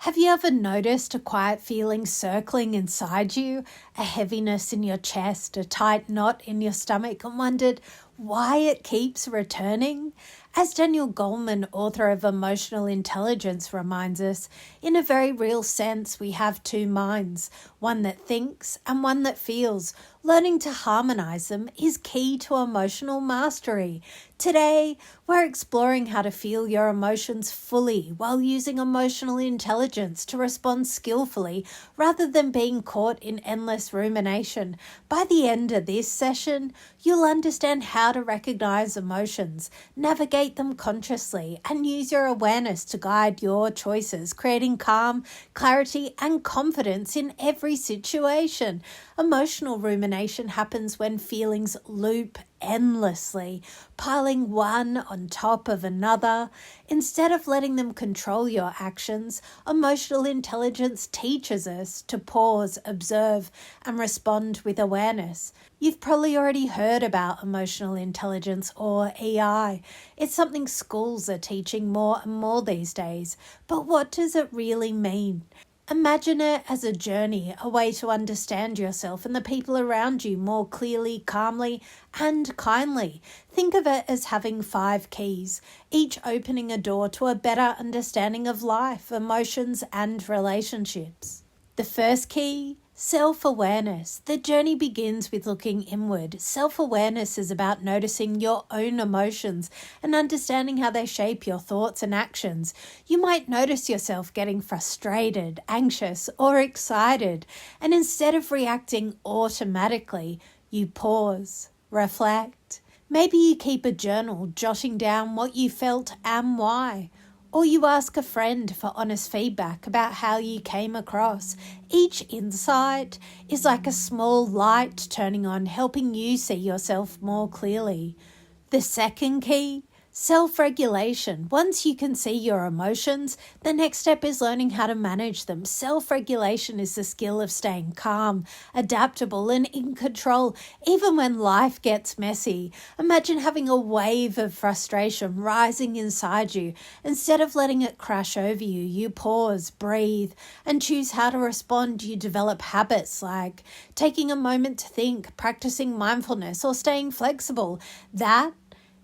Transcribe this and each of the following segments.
Have you ever noticed a quiet feeling circling inside you, a heaviness in your chest, a tight knot in your stomach, and wondered why it keeps returning? As Daniel Goleman, author of Emotional Intelligence, reminds us, in a very real sense, we have two minds, one that thinks and one that feels. Learning to harmonize them is key to emotional mastery. Today, we're exploring how to feel your emotions fully while using emotional intelligence to respond skillfully rather than being caught in endless rumination. By the end of this session, you'll understand how to recognize emotions, navigate them consciously, and use your awareness to guide your choices, creating calm, clarity, and confidence in every situation. Emotional rumination happens when feelings loop endlessly, piling one on top of another. Instead of letting them control your actions, emotional intelligence teaches us to pause, observe, and respond with awareness. You've probably already heard about emotional intelligence, or EI. It's something schools are teaching more and more these days. But what does it really mean? Imagine it as a journey, a way to understand yourself and the people around you more clearly, calmly, and kindly. Think of it as having 5 keys, each opening a door to a better understanding of life, emotions, and relationships. The first key, self-awareness. The journey begins with looking inward. Self-awareness is about noticing your own emotions and understanding how they shape your thoughts and actions. You might notice yourself getting frustrated, anxious, or excited, and instead of reacting automatically, you pause, reflect. Maybe you keep a journal, jotting down what you felt and why. Or you ask a friend for honest feedback about how you came across. Each insight is like a small light turning on, helping you see yourself more clearly. The second key, self-regulation. Once you can see your emotions, the next step is learning how to manage them. Self-regulation is the skill of staying calm, adaptable, and in control, even when life gets messy. Imagine having a wave of frustration rising inside you. Instead of letting it crash over you, you pause, breathe, and choose how to respond. You develop habits like taking a moment to think, practicing mindfulness, or staying flexible. That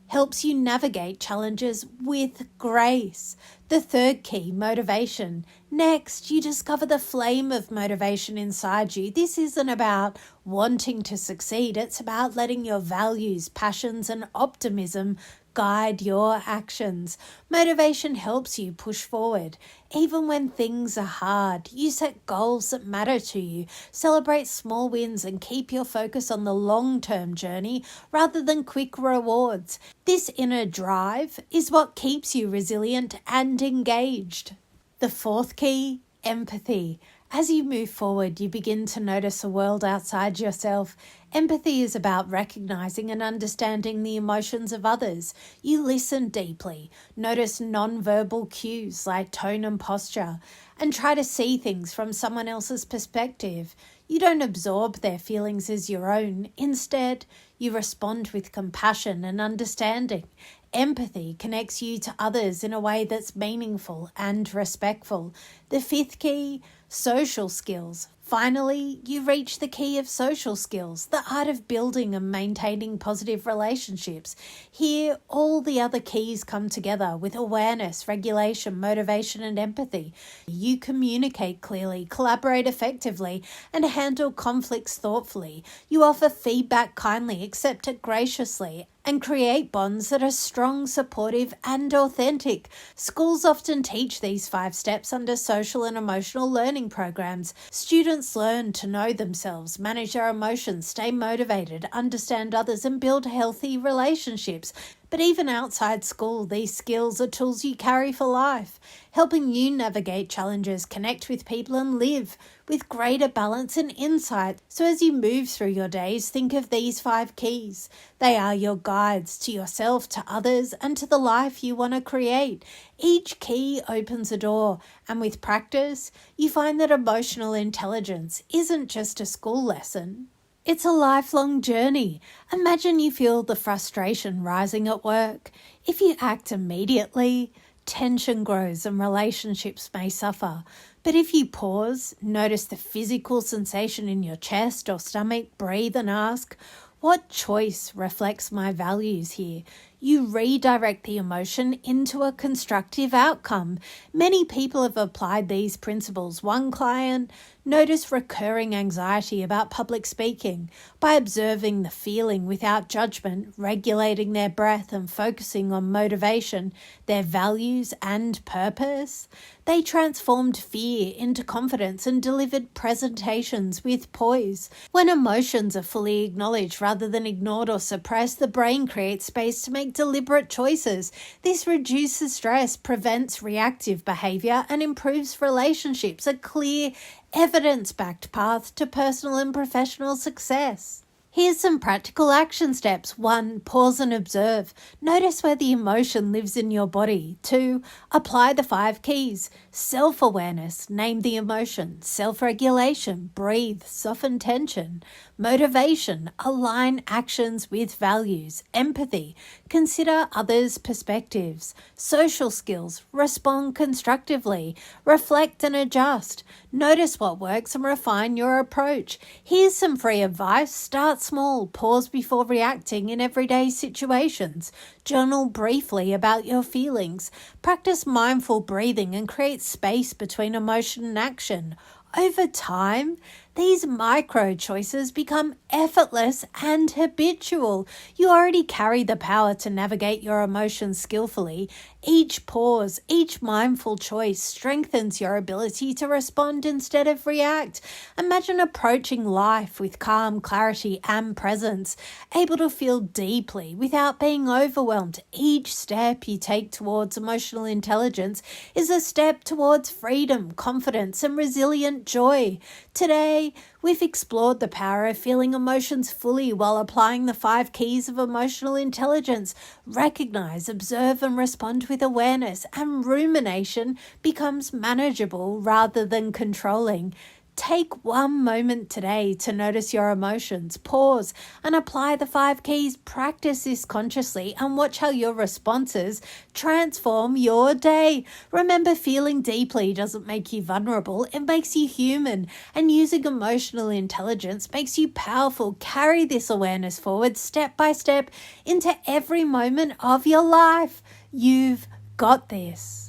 helps you navigate challenges with grace. The third key, motivation. Next, you discover the flame of motivation inside you. This isn't about wanting to succeed. It's about letting your values, passions, and optimism guide your actions. Motivation helps you push forward. Even when things are hard, you set goals that matter to you, celebrate small wins, and keep your focus on the long-term journey rather than quick rewards. This inner drive is what keeps you resilient and engaged. The fourth key, empathy. As you move forward, you begin to notice a world outside yourself. Empathy is about recognizing and understanding the emotions of others. You listen deeply, notice non-verbal cues like tone and posture, and try to see things from someone else's perspective. You don't absorb their feelings as your own. Instead, you respond with compassion and understanding. Empathy connects you to others in a way that's meaningful and respectful. The fifth key, social skills. Finally, you reach the key of social skills, the art of building and maintaining positive relationships. Here, all the other keys come together with awareness, regulation, motivation, and empathy. You communicate clearly, collaborate effectively, and handle conflicts thoughtfully. You offer feedback kindly, accept it graciously, and create bonds that are strong, supportive, and authentic. Schools often teach these 5 steps under social and emotional learning programs. Students learn to know themselves, manage their emotions, stay motivated, understand others, and build healthy relationships. But even outside school, these skills are tools you carry for life, helping you navigate challenges, connect with people, and live with greater balance and insight. So as you move through your days, think of these 5 keys. They are your guides to yourself, to others, and to the life you want to create. Each key opens a door, and with practice, you find that emotional intelligence isn't just a school lesson. It's a lifelong journey. Imagine you feel the frustration rising at work. If you act immediately, tension grows and relationships may suffer. But if you pause, notice the physical sensation in your chest or stomach, breathe and ask, what choice reflects my values here? You redirect the emotion into a constructive outcome. Many people have applied these principles. One client noticed recurring anxiety about public speaking. By observing the feeling without judgment, regulating their breath and focusing on motivation, their values and purpose, they transformed fear into confidence and delivered presentations with poise. When emotions are fully acknowledged rather than ignored or suppressed, the brain creates space to make deliberate choices. This reduces stress, prevents reactive behavior, and improves relationships, a clear, evidence-backed path to personal and professional success. Here's some practical action steps. 1. Pause and observe. Notice where the emotion lives in your body. 2. Apply the 5 keys. Self-awareness. Name the emotion. Self-regulation. Breathe. Soften tension. Motivation. Align actions with values. Empathy. Consider others' perspectives. Social skills. Respond constructively. Reflect and adjust. Notice what works and refine your approach. Here's some free advice. Start small. Pause before reacting in everyday situations. Journal briefly about your feelings. Practice mindful breathing and create space between emotion and action. Over time, these micro choices become effortless and habitual. You already carry the power to navigate your emotions skillfully. Each pause, each mindful choice strengthens your ability to respond instead of react. Imagine approaching life with calm, clarity, and presence, able to feel deeply without being overwhelmed. Each step you take towards emotional intelligence is a step towards freedom, confidence, and resilient joy. Today, we've explored the power of feeling emotions fully while applying the 5 keys of emotional intelligence. Recognize, observe, and respond with awareness, and rumination becomes manageable rather than controlling. Take one moment today to notice your emotions, pause, and apply the 5 keys. Practice this consciously and watch how your responses transform your day. Remember, feeling deeply doesn't make you vulnerable, it makes you human. And using emotional intelligence makes you powerful. Carry this awareness forward step by step into every moment of your life. You've got this.